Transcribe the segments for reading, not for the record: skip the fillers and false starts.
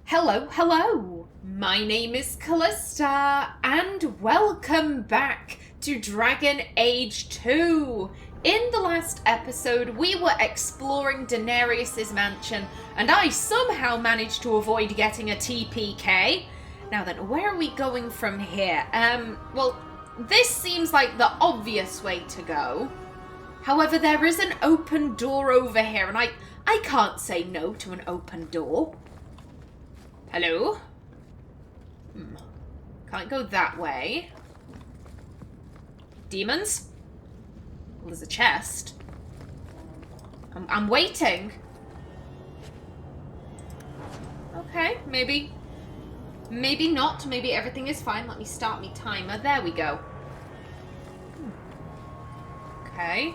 Hello, hello! My name is Kallista, and welcome back to Dragon Age 2! In the last episode, we were exploring Danarius' mansion, and I somehow managed to avoid getting a TPK. Now then, where are we going from here? Well, this seems like the obvious way to go. However, there is an open door over here, and I can't say no to an open door. Hello? Can't go that way. Demons? Well, there's a chest. I'm waiting. Okay, maybe not. Maybe everything is fine. Let me start my timer. There we go. Okay.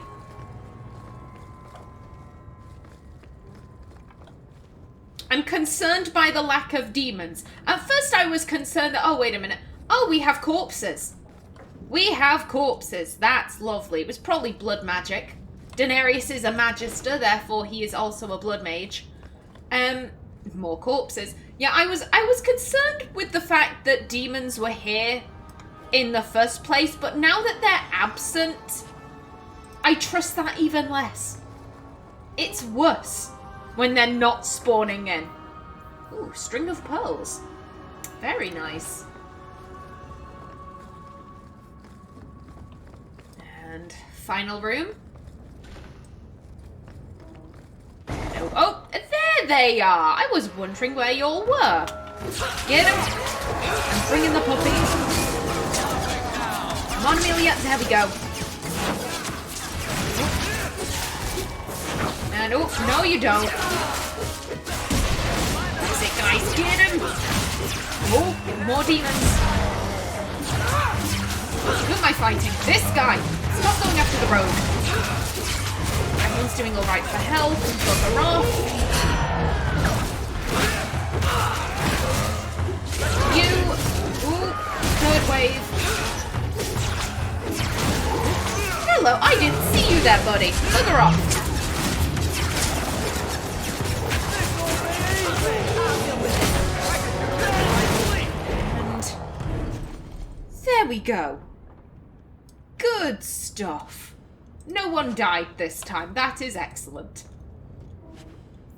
I'm concerned by the lack of demons. At first I was concerned that, oh, wait a minute. Oh, we have corpses. We have corpses. That's lovely. It was probably blood magic. Danarius is a magister, therefore he is also a blood mage. More corpses. Yeah, I was concerned with the fact that demons were here in the first place, but now that they're absent, I trust that even less. It's worse when they're not spawning in. Ooh, string of pearls. Very nice. And final room. No. Oh, there they are. I was wondering where you all were. Get them. I'm bringing the puppy. Come on, Amelia. There we go. And oh, no you don't. That's it, guys. Get him! Oh, more demons. Who am I fighting? This guy! Stop going after the road. Everyone's doing alright for health. Bugger off. You! Ooh, third wave. Hello, I didn't see you there, buddy. Bugger off. There we go. Good stuff. No one died this time. That is excellent.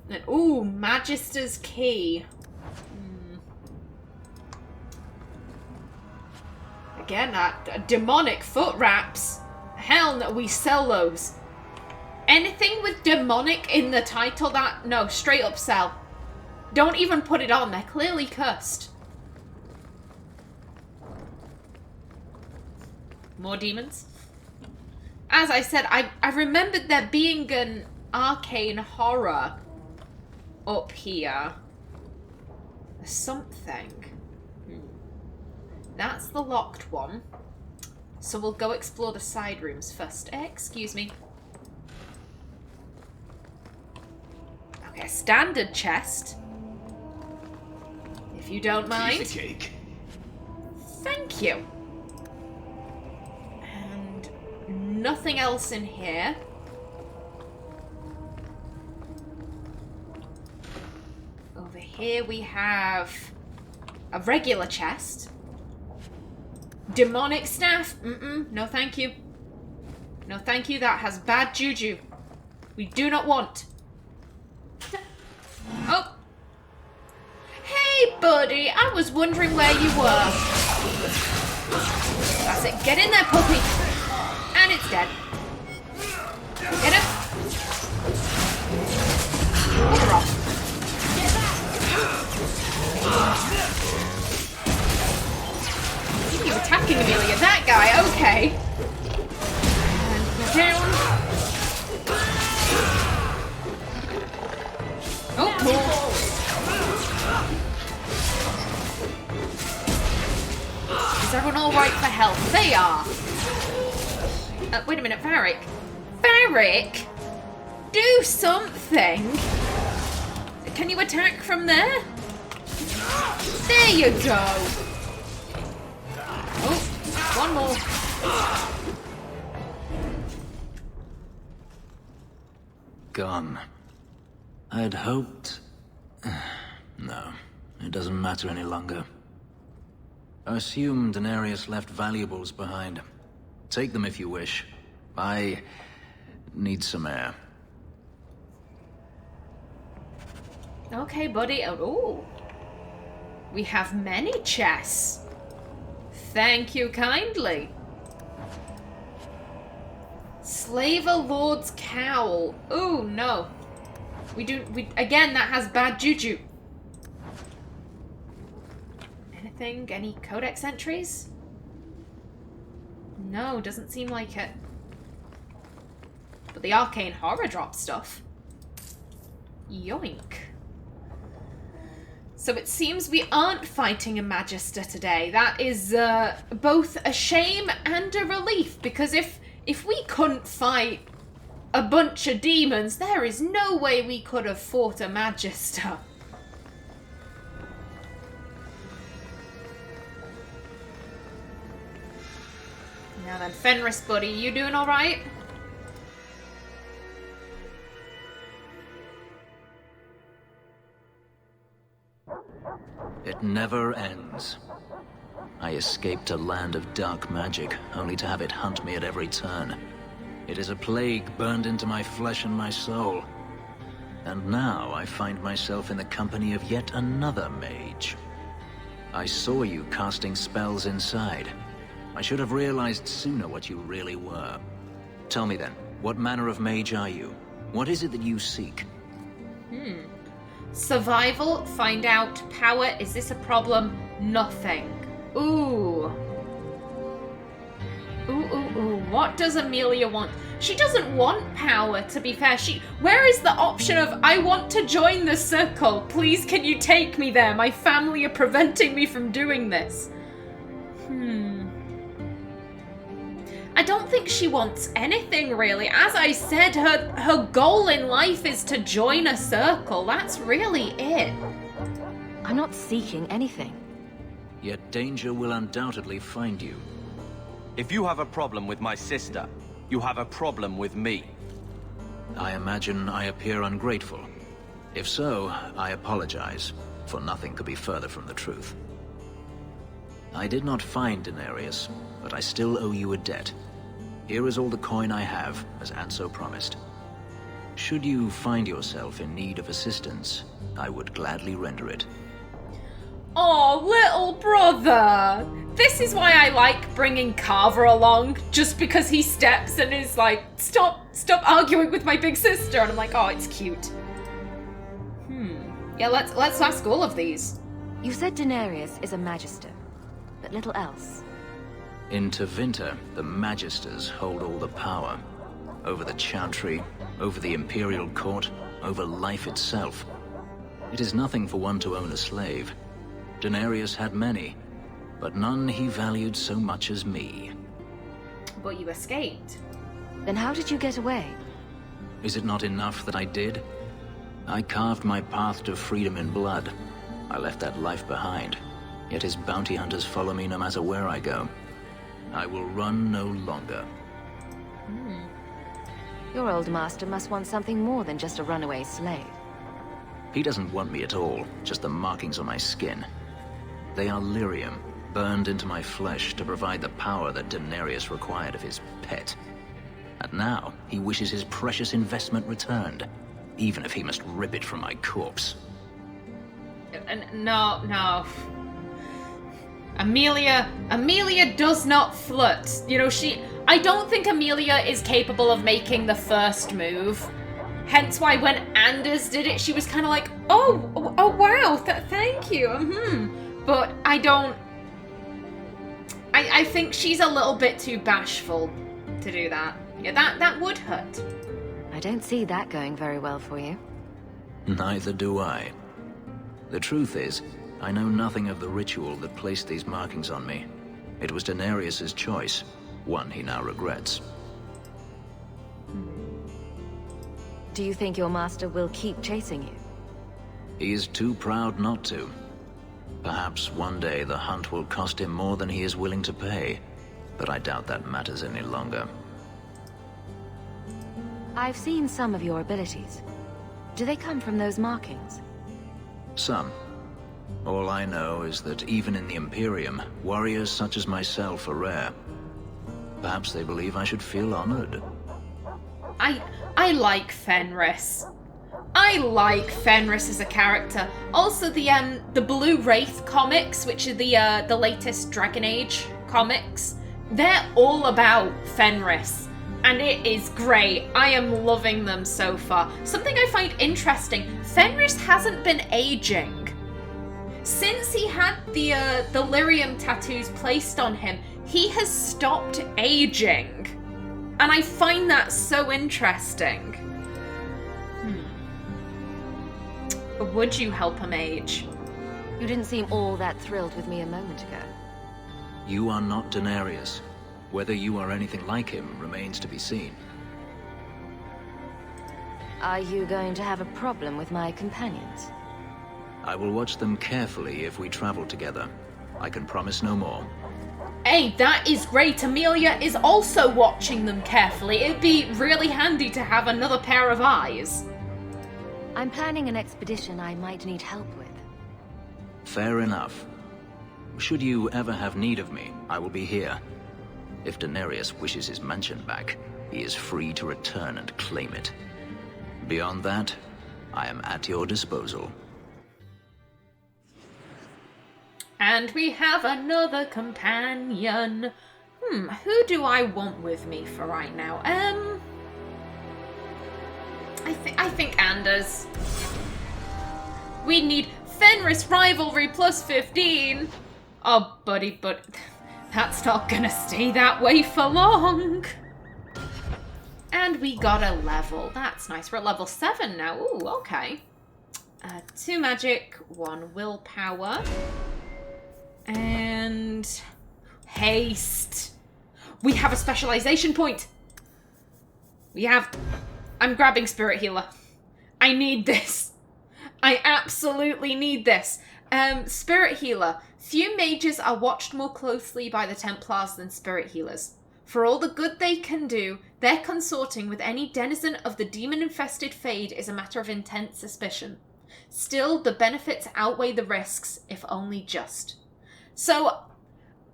And, ooh, Magister's Key. Again, demonic foot wraps. Hell no, we sell those. Anything with demonic in the title, no, straight up sell. Don't even put it on. They're clearly cursed. More demons. As I said, I remembered there being an arcane horror up here. Something. That's the locked one. So we'll go explore the side rooms first. Excuse me. Okay, standard chest. If you don't mind. Piece of cake. Thank you. Nothing else in here. Over here we have a regular chest. Demonic staff. No thank you. No thank you. That has bad juju. We do not want. Oh. Hey, buddy. I was wondering where you were. That's it. Get in there, puppy. And it's dead. Get him. Bugger off. You're attacking Amelia. That guy, okay. And go down. Oh, more. Is everyone alright for health? They are. Wait a minute, Varric. Varric? Do something! Can you attack from there? There you go! Oh, one more. Gone. I'd hoped... No, It doesn't matter any longer. I assume Danarius left valuables behind. Take them if you wish. I need some air. Okay, buddy. Oh, we have many chests. Thank you kindly. Slaver Lord's Cowl. Oh, no. Again, that has bad juju. Anything? Any codex entries? No, doesn't seem like it. But the arcane horror drop stuff. Yoink. So it seems we aren't fighting a magister today. That is both a shame and a relief, because if we couldn't fight a bunch of demons, there is no way we could have fought a magister. Now then, Fenris, buddy, you doing alright? It never ends. I escaped a land of dark magic, only to have it hunt me at every turn. It is a plague burned into my flesh and my soul. And now I find myself in the company of yet another mage. I saw you casting spells inside. I should have realized sooner what you really were. Tell me then, what manner of mage are you? What is it that you seek? Survival, find out. Power, is this a problem? Nothing. Ooh. Ooh. What does Amelia want? She doesn't want power, to be fair. Where is the option of, I want to join the circle. Please, can you take me there? My family are preventing me from doing this. I don't think she wants anything, really. As I said, her goal in life is to join a circle. That's really it. I'm not seeking anything. Yet danger will undoubtedly find you. If you have a problem with my sister, you have a problem with me. I imagine I appear ungrateful. If so, I apologize, for nothing could be further from the truth. I did not find Danarius, but I still owe you a debt. Here is all the coin I have, as Anso promised. Should you find yourself in need of assistance, I would gladly render it. Oh, little brother! This is why I like bringing Carver along, just because he steps and is like, stop arguing with my big sister, and I'm like, oh, it's cute. Yeah, let's ask all of these. You said Danarius is a magister, but little else. In Tevinter, the magisters hold all the power. Over the Chantry, over the Imperial Court, over life itself. It is nothing for one to own a slave. Danarius had many, but none he valued so much as me. But you escaped. Then how did you get away? Is it not enough that I did? I carved my path to freedom in blood. I left that life behind, yet his bounty hunters follow me no matter where I go. I will run no longer. Your old master must want something more than just a runaway slave. He doesn't want me at all, just the markings on my skin. They are lyrium, burned into my flesh to provide the power that Danarius required of his pet. And now, he wishes his precious investment returned, even if he must rip it from my corpse. No. Amelia does not flirt. You know, I don't think Amelia is capable of making the first move. Hence why when Anders did it, she was kind of like, oh wow, thank you. But I think she's a little bit too bashful to do that. Yeah, that would hurt. I don't see that going very well for you. Neither do I. The truth is, I know nothing of the ritual that placed these markings on me. It was Danarius's choice, one he now regrets. Do you think your master will keep chasing you? He is too proud not to. Perhaps one day the hunt will cost him more than he is willing to pay, but I doubt that matters any longer. I've seen some of your abilities. Do they come from those markings? Some. All I know is that even in the Imperium, warriors such as myself are rare. Perhaps they believe I should feel honored. I like Fenris. I like Fenris as a character. Also, the Blue Wraith comics, which are the latest Dragon Age comics, they're all about Fenris, and it is great. I am loving them so far. Something I find interesting: Fenris hasn't been aging since he had the lyrium tattoos placed on him. He has stopped aging, and I find that so interesting. Would you help him age? You didn't seem all that thrilled with me a moment ago. You are not Danarius. Whether you are anything like him remains to be seen. Are you going to have a problem with my companions? I will watch them carefully if we travel together. I can promise no more. Hey, that is great. Amelia is also watching them carefully. It'd be really handy to have another pair of eyes. I'm planning an expedition I might need help with. Fair enough. Should you ever have need of me, I will be here. If Danarius wishes his mansion back, he is free to return and claim it. Beyond that, I am at your disposal. And we have another companion. Who do I want with me for right now? I think Anders. We need Fenris rivalry plus 15. Oh, buddy, but that's not gonna stay that way for long. And we got a level. That's nice. We're at level 7 now. Ooh, okay. 2 magic, 1 willpower. And haste. We have a specialization point. I'm grabbing Spirit Healer. I need this. I absolutely need this. Spirit Healer. Few mages are watched more closely by the Templars than Spirit Healers. For all the good they can do, their consorting with any denizen of the demon-infested Fade is a matter of intense suspicion. Still, the benefits outweigh the risks, if only just. So,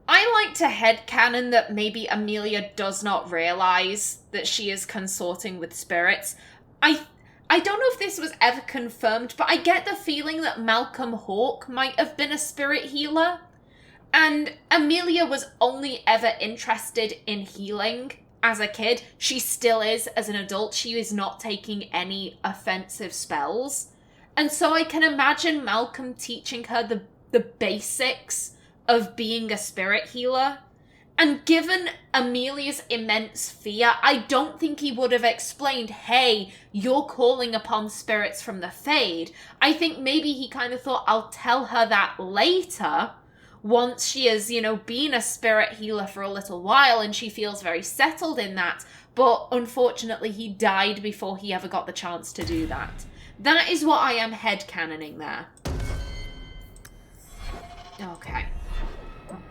I like to headcanon that maybe Amelia does not realise that she is consorting with spirits. I don't know if this was ever confirmed, but I get the feeling that Malcolm Hawke might have been a spirit healer. And Amelia was only ever interested in healing as a kid. She still is as an adult. She is not taking any offensive spells. And so I can imagine Malcolm teaching her the basics of being a spirit healer. And given Amelia's immense fear, I don't think he would have explained, hey, you're calling upon spirits from the Fade. I think maybe he kind of thought, I'll tell her that later, once she has, been a spirit healer for a little while and she feels very settled in that. But unfortunately, he died before he ever got the chance to do that. That is what I am headcanoning there. Okay.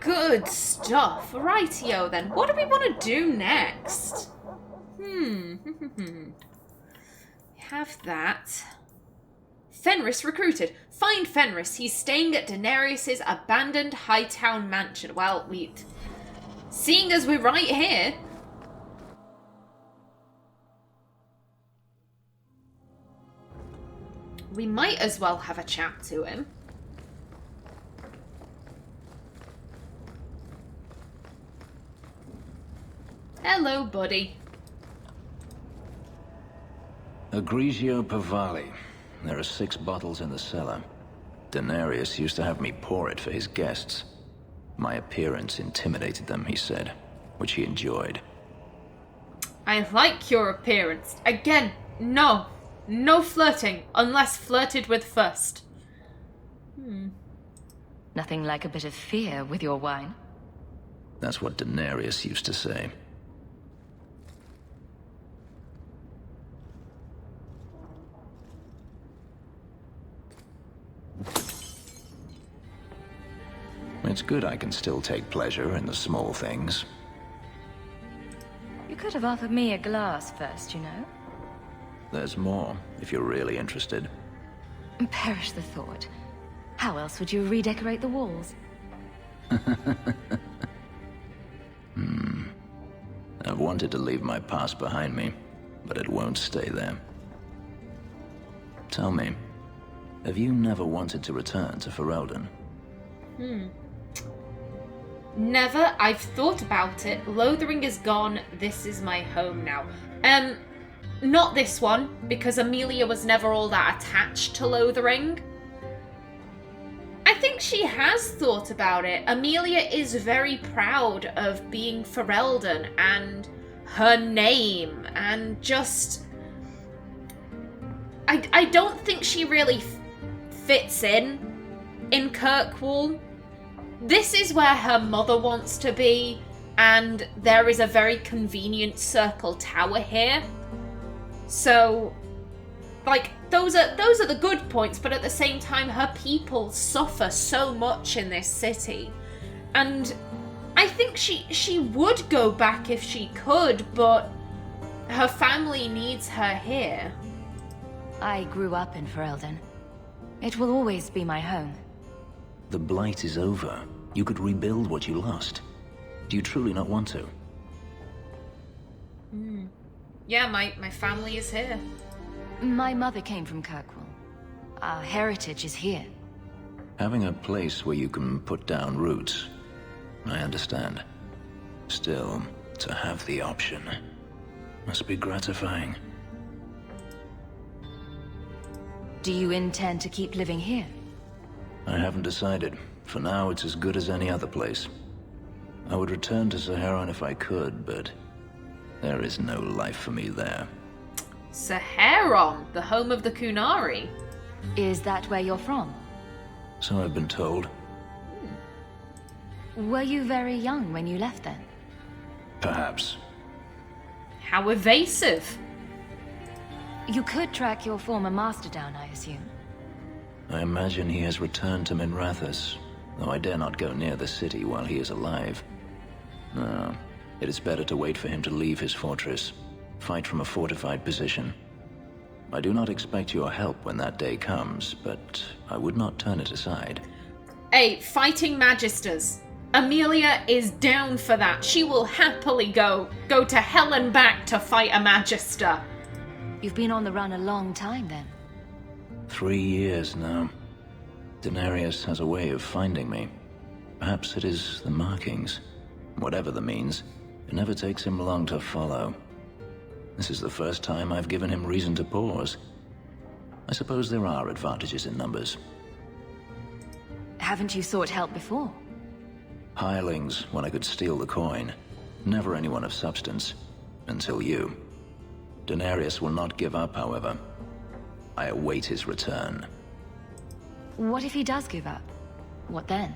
Good stuff. Rightio then. What do we want to do next? Have that. Fenris recruited. Find Fenris. He's staying at Danarius' abandoned Hightown mansion. Well, seeing as we're right here. We might as well have a chat to him. Hello, buddy. Egregio Pavali. There are 6 bottles in the cellar. Danarius used to have me pour it for his guests. My appearance intimidated them, he said, which he enjoyed. I like your appearance. Again, no. No flirting, unless flirted with first. Nothing like a bit of fear with your wine. That's what Danarius used to say. It's good I can still take pleasure in the small things. You could have offered me a glass first, There's more, if you're really interested. Perish the thought. How else would you redecorate the walls? I've wanted to leave my past behind me, but it won't stay there. Tell me, have you never wanted to return to Ferelden? Never. I've thought about it. Lothering is gone. This is my home now. Not this one, because Amelia was never all that attached to Lothering. I think she has thought about it. Amelia is very proud of being Ferelden and her name, and just... I don't think she really fits in Kirkwall. This is where her mother wants to be, and there is a very convenient circle tower here. So, like, those are the good points, but at the same time, her people suffer so much in this city. And I think she would go back if she could, but her family needs her here. I grew up in Ferelden. It will always be my home. The Blight is over. You could rebuild what you lost. Do you truly not want to? Yeah, my family is here. My mother came from Kirkwall. Our heritage is here. Having a place where you can put down roots, I understand. Still, to have the option must be gratifying. Do you intend to keep living here? I haven't decided. For now, it's as good as any other place. I would return to Saharan if I could, but there is no life for me there. Saharan, the home of the Kunari. Is that where you're from? So I've been told. Were you very young when you left then? Perhaps. How evasive. You could track your former master down, I assume. I imagine he has returned to Minrathous, though I dare not go near the city while he is alive. No, it is better to wait for him to leave his fortress, fight from a fortified position. I do not expect your help when that day comes, but I would not turn it aside. Hey, fighting magisters. Amelia is down for that. She will happily go to hell and back to fight a magister. You've been on the run a long time then. 3 years now. Danarius has a way of finding me. Perhaps it is the markings. Whatever the means, it never takes him long to follow. This is the first time I've given him reason to pause. I suppose there are advantages in numbers. Haven't you sought help before? Hirelings, when I could steal the coin. Never anyone of substance. Until you. Danarius will not give up, however. I await his return. What if he does give up? What then?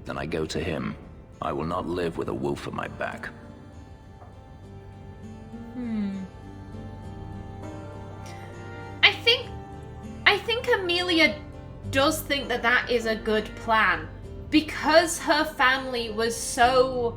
Then I go to him. I will not live with a wolf at my back. I think Amelia does think that that is a good plan. Because her family was so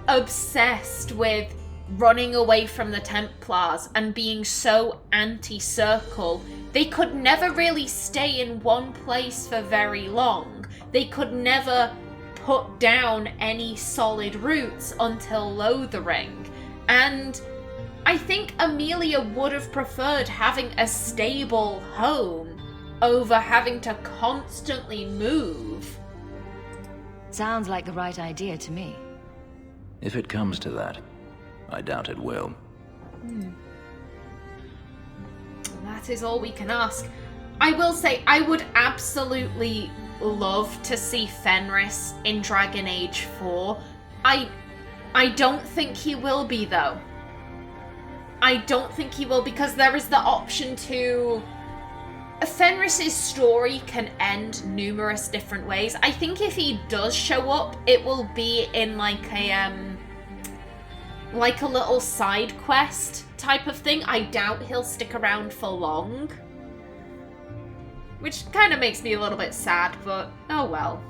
obsessed with running away from the Templars and being so anti-circle, they could never really stay in one place for very long. They could never put down any solid roots until Lothering. And I think Amelia would have preferred having a stable home over having to constantly move. Sounds like the right idea to me. If it comes to that, I doubt it will. That is all we can ask. I will say, I would absolutely love to see Fenris in Dragon Age 4. I don't think he will be, though. I don't think he will, because there is the option to... Fenris's story can end numerous different ways. I think if he does show up, it will be in like a little side quest type of thing. I doubt he'll stick around for long. Which kind of makes me a little bit sad, but oh well.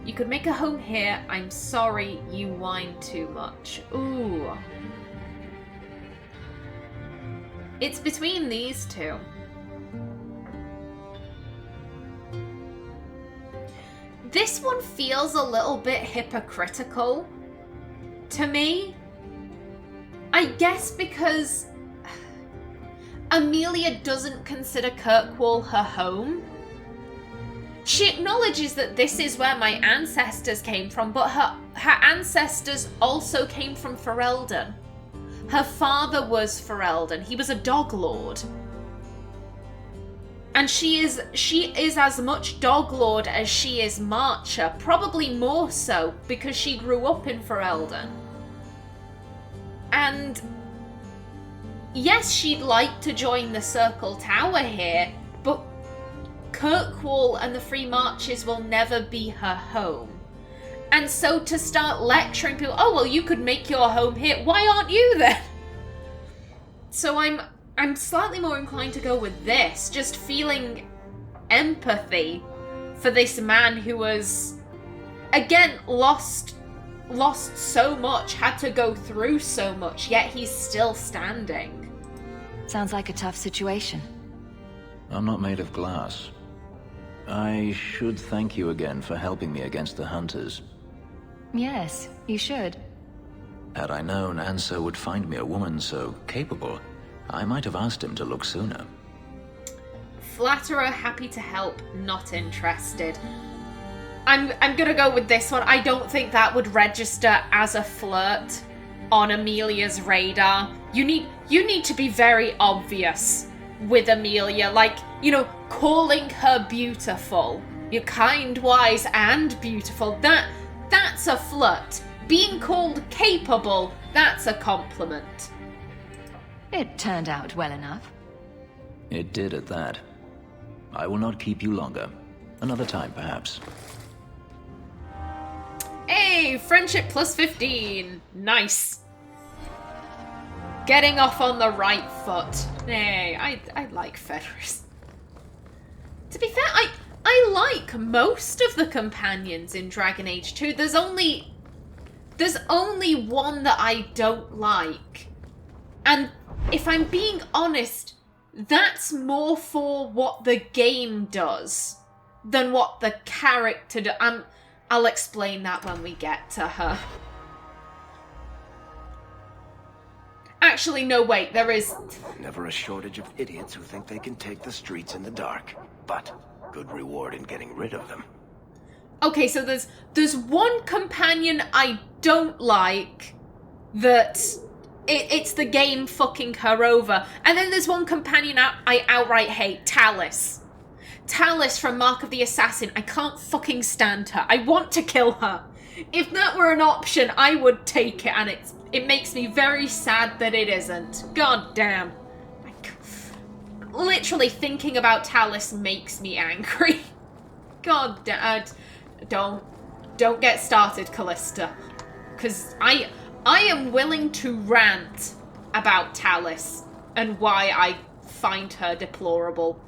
You could make a home here. I'm sorry, you whine too much. Ooh. It's between these two. This one feels a little bit hypocritical to me. I guess because Amelia doesn't consider Kirkwall her home. She acknowledges that this is where my ancestors came from, but her ancestors also came from Ferelden. Her father was Ferelden. He was a dog lord. And she is as much dog lord as she is marcher, probably more so because she grew up in Ferelden. And yes, she'd like to join the Circle Tower here, but Kirkwall and the Free Marches will never be her home. And so to start lecturing people, oh, well, you could make your home here. Why aren't you then? So I'm slightly more inclined to go with this, just feeling empathy for this man who was, again, lost so much, had to go through so much, yet he's still standing. Sounds like a tough situation. I'm not made of glass. I should thank you again for helping me against the hunters. Yes, you should. Had I known Anso would find me a woman so capable, I might have asked him to look sooner. Flatterer, happy to help, not interested. I'm gonna go with this one. I don't think that would register as a flirt on Amelia's radar. You need to be very obvious with Amelia, like, you know, calling her beautiful. You're kind, wise, and beautiful. That's a flirt. Being called capable, that's a compliment. It turned out well enough. It did at that. I will not keep you longer. Another time, perhaps. Hey, friendship plus 15. Nice. Getting off on the right foot. Hey, I like Fenris. To be fair, I like most of the companions in Dragon Age 2. There's only one that I don't like. And if I'm being honest, that's more for what the game does than what the character does. I'll explain that when we get to her. Actually, no, wait, there is... Never a shortage of idiots who think they can take the streets in the dark, but good reward in getting rid of them. Okay, so there's one companion I don't like that it's the game fucking her over. And then there's one companion I outright hate, Tallis. Tallis from Mark of the Assassin. I can't fucking stand her. I want to kill her. If that were an option, I would take it, and it makes me very sad that it isn't. God damn. Literally thinking about Tallis makes me angry. God damn. Don't get started, Callista. Because I am willing to rant about Tallis and why I find her deplorable.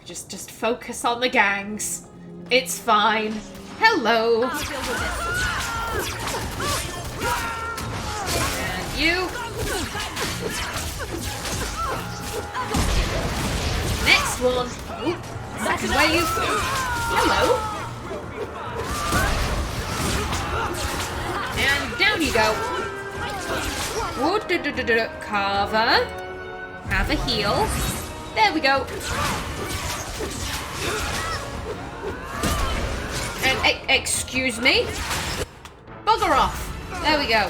Just focus on the gangs. It's fine. Hello. And you. Next one. Ooh, second wave. Hello. And down you go. Whoa, Carver. Have a heal. There we go. And excuse me. Bugger off. There we go.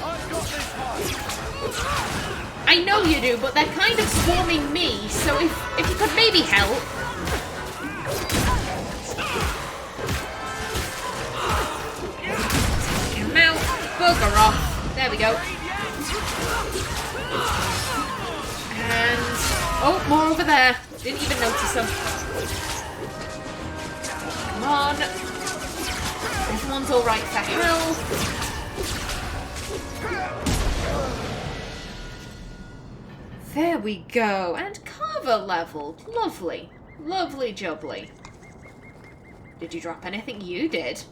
I know you do, but they're kind of swarming me, so if you could maybe help. Take him out. Bugger off. There we go. And... oh, more over there. Didn't even notice them. Come on. Everyone's alright for health. There we go. And Carver leveled. Lovely. Lovely jubbly. Did you drop anything? You did.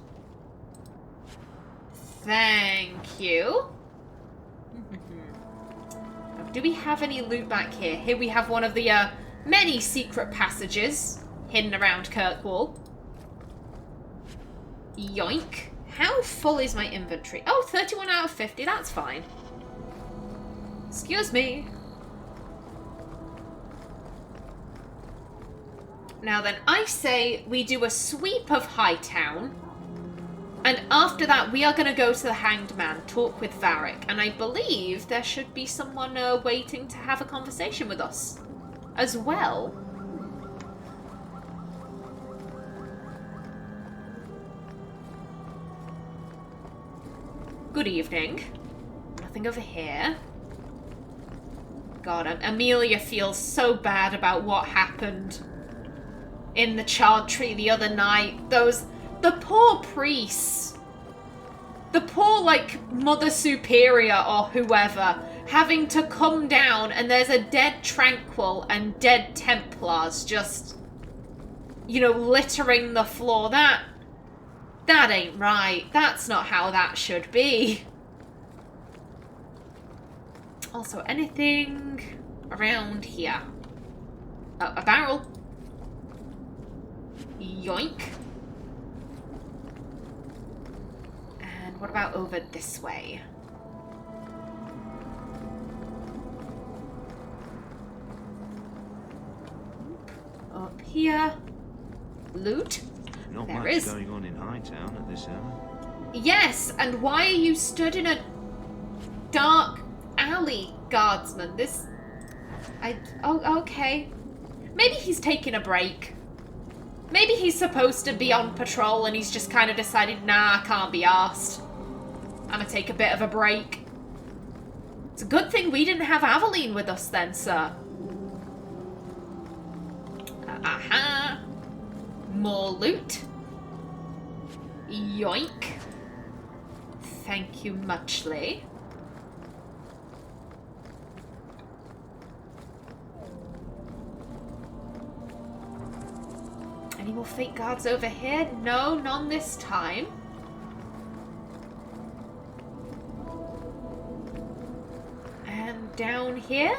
Thank you. Do we have any loot back here? Here we have one of the many secret passages hidden around Kirkwall. Yoink. How full is my inventory? Oh, 31 out of 50, that's fine. Excuse me. Now then, I say we do a sweep of Hightown. And after that, we are going to go to the Hanged Man, talk with Varric. And I believe there should be someone waiting to have a conversation with us as well. Good evening. Nothing over here. God, Amelia feels so bad about what happened in the Charred Tree the other night. The poor priests. The poor, like, Mother Superior or whoever having to come down and there's a dead Tranquil and dead Templars just, you know, littering the floor. That ain't right. That's not how that should be. Also, anything around here? A barrel. Yoink. And what about over this way? Up here. Loot. Not There much is. going on in Hightown at this hour. Yes, and why are you stood in a dark alley, guardsman? Oh, okay. Maybe he's taking a break. Maybe he's supposed to be on patrol and he's just kind of decided, nah, I can't be arsed. I'm gonna take a bit of a break. It's a good thing we didn't have Aveline with us then, sir. Aha. More loot. Yoink. Thank you muchly. Any more fake guards over here? No, none this time. And down here?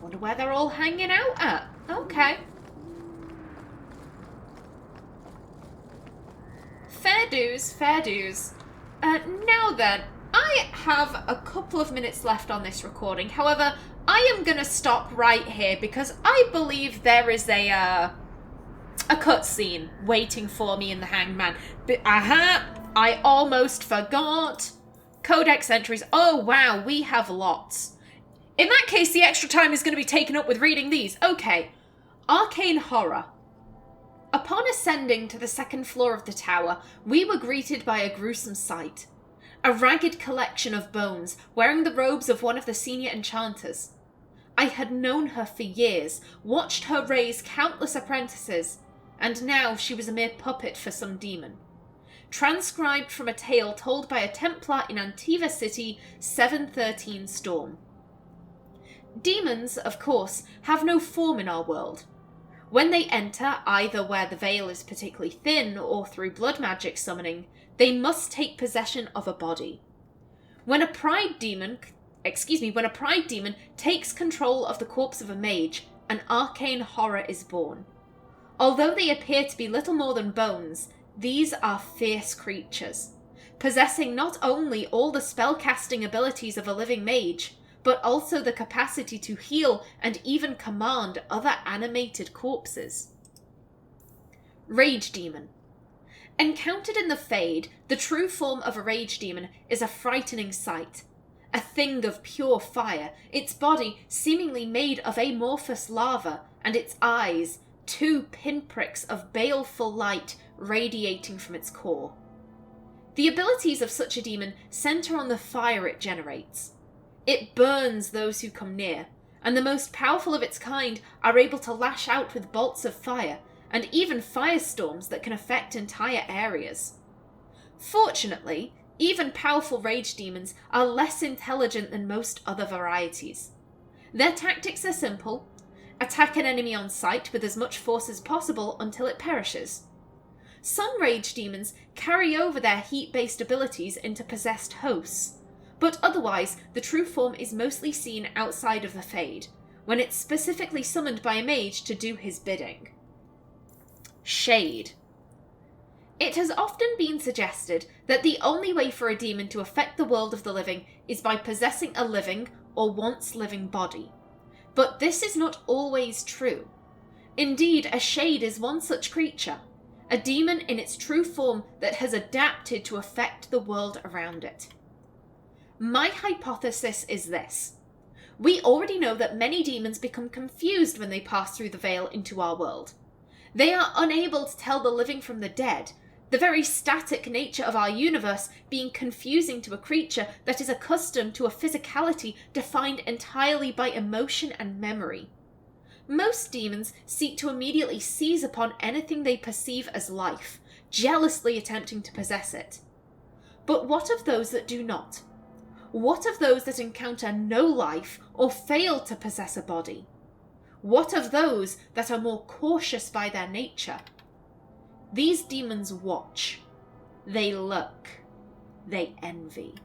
Wonder where they're all hanging out at. Okay. Fair dues, fair dues. Now then, I have a couple of minutes left on this recording. However, I am going to stop right here because I believe there is a cutscene waiting for me in the Hanged Man. I almost forgot. Codex entries. Oh, wow, we have lots. In that case, the extra time is going to be taken up with reading these. Okay. Arcane Horror. Upon ascending to the second floor of the tower, we were greeted by a gruesome sight. A ragged collection of bones, wearing the robes of one of the senior enchanters. I had known her for years, watched her raise countless apprentices, and now she was a mere puppet for some demon. Transcribed from a tale told by a Templar in Antiva City, 713 Storm. Demons, of course, have no form in our world. When they enter, either where the veil is particularly thin or through blood magic summoning, they must take possession of a body. When a pride demon takes control of the corpse of a mage, an arcane horror is born. Although they appear to be little more than bones, these are fierce creatures, possessing not only all the spellcasting abilities of a living mage, but also the capacity to heal and even command other animated corpses. Rage Demon. Encountered in the Fade, the true form of a rage demon is a frightening sight. A thing of pure fire, its body seemingly made of amorphous lava, and its eyes, two pinpricks of baleful light radiating from its core. The abilities of such a demon center on the fire it generates. It burns those who come near, and the most powerful of its kind are able to lash out with bolts of fire, and even firestorms that can affect entire areas. Fortunately, even powerful rage demons are less intelligent than most other varieties. Their tactics are simple: attack an enemy on sight with as much force as possible until it perishes. Some rage demons carry over their heat-based abilities into possessed hosts, but otherwise the true form is mostly seen outside of the Fade, when it's specifically summoned by a mage to do his bidding. Shade. It has often been suggested that the only way for a demon to affect the world of the living is by possessing a living or once living body. But this is not always true. Indeed, a shade is one such creature, a demon in its true form that has adapted to affect the world around it. My hypothesis is this. We already know that many demons become confused when they pass through the veil into our world. They are unable to tell the living from the dead, the very static nature of our universe being confusing to a creature that is accustomed to a physicality defined entirely by emotion and memory. Most demons seek to immediately seize upon anything they perceive as life, jealously attempting to possess it. But what of those that do not? What of those that encounter no life or fail to possess a body? What of those that are more cautious by their nature? These demons watch. They look. They envy.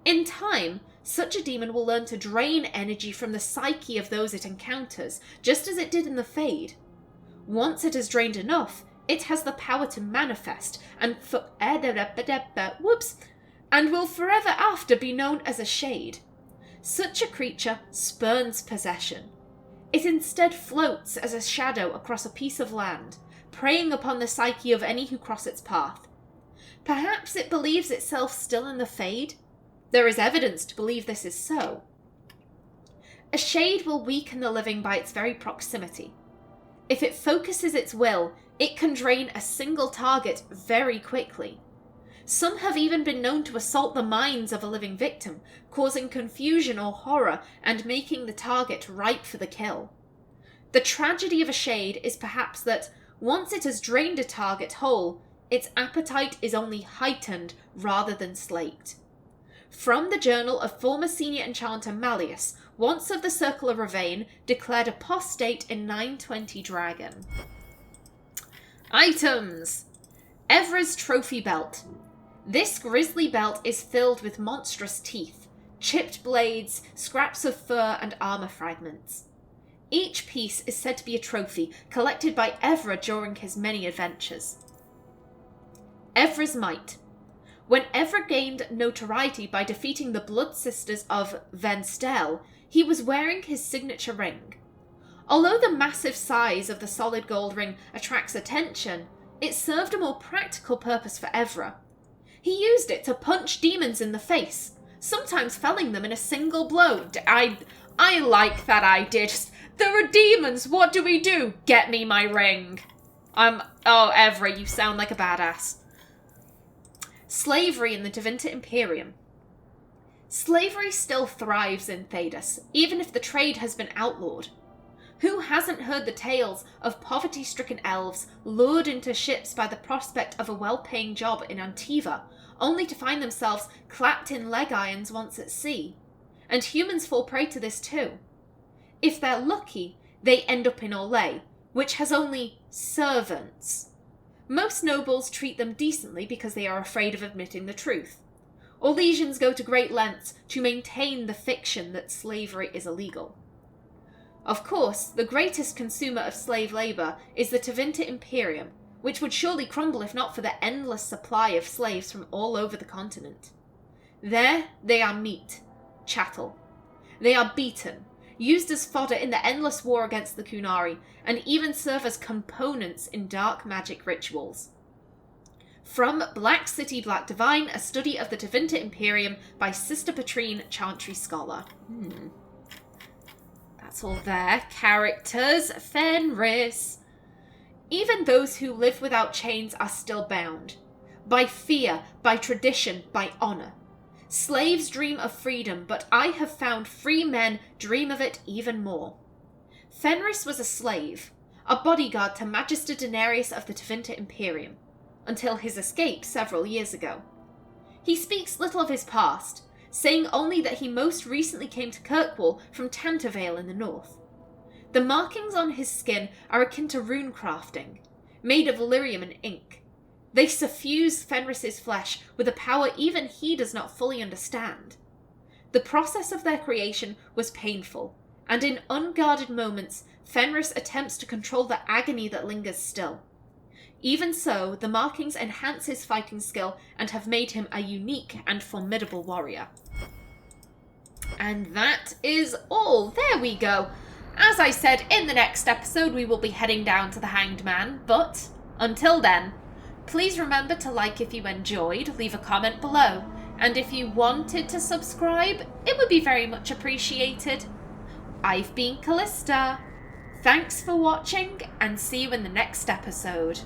In time, such a demon will learn to drain energy from the psyche of those it encounters, just as it did in the Fade. Once it has drained enough, it has the power to manifest and will forever after be known as a shade. Such a creature spurns possession. It instead floats as a shadow across a piece of land, preying upon the psyche of any who cross its path. Perhaps it believes itself still in the Fade. There is evidence to believe this is so. A shade will weaken the living by its very proximity. If it focuses its will, it can drain a single target very quickly. Some have even been known to assault the minds of a living victim, causing confusion or horror and making the target ripe for the kill. The tragedy of a shade is perhaps that, once it has drained a target whole, its appetite is only heightened rather than slaked. From the journal of former senior enchanter Malleus, once of the Circle of Ravane, declared apostate in 920 Dragon. Items! Evra's trophy belt. This grisly belt is filled with monstrous teeth, chipped blades, scraps of fur, and armor fragments. Each piece is said to be a trophy collected by Evra during his many adventures. Evra's might. When Evra gained notoriety by defeating the Blood Sisters of Venstel, he was wearing his signature ring. Although the massive size of the solid gold ring attracts attention, it served a more practical purpose for Evra. He used it to punch demons in the face, sometimes felling them in a single blow. I like that idea. Just, there are demons, what do we do? Get me my ring. Oh, Evra, you sound like a badass. Slavery in the Tevinter Imperium. Slavery still thrives in Thedas, even if the trade has been outlawed. Who hasn't heard the tales of poverty-stricken elves lured into ships by the prospect of a well-paying job in Antiva, only to find themselves clapped in leg irons once at sea? And humans fall prey to this too. If they're lucky, they end up in Orlais, which has only servants. Most nobles treat them decently because they are afraid of admitting the truth. Orlesians go to great lengths to maintain the fiction that slavery is illegal. Of course, the greatest consumer of slave labour is the Tevinter Imperium, which would surely crumble if not for the endless supply of slaves from all over the continent. There, they are meat, chattel. They are beaten, used as fodder in the endless war against the Kunari, and even serve as components in dark magic rituals. From Black City, Black Divine, a study of the Tevinter Imperium by Sister Patrine, Chantry Scholar. That's all there. Characters. Fenris. Even those who live without chains are still bound. By fear, by tradition, by honour. Slaves dream of freedom, but I have found free men dream of it even more. Fenris was a slave, a bodyguard to Magister Danarius of the Tevinter Imperium, until his escape several years ago. He speaks little of his past, saying only that he most recently came to Kirkwall from Tantervale in the north. The markings on his skin are akin to rune crafting, made of lyrium and ink. They suffuse Fenris's flesh with a power even he does not fully understand. The process of their creation was painful, and in unguarded moments, Fenris attempts to control the agony that lingers still. Even so, the markings enhance his fighting skill and have made him a unique and formidable warrior. And that is all. There we go. As I said, in the next episode we will be heading down to the Hanged Man, but until then, please remember to like if you enjoyed, leave a comment below, and if you wanted to subscribe, it would be very much appreciated. I've been Callista. Thanks for watching, and see you in the next episode.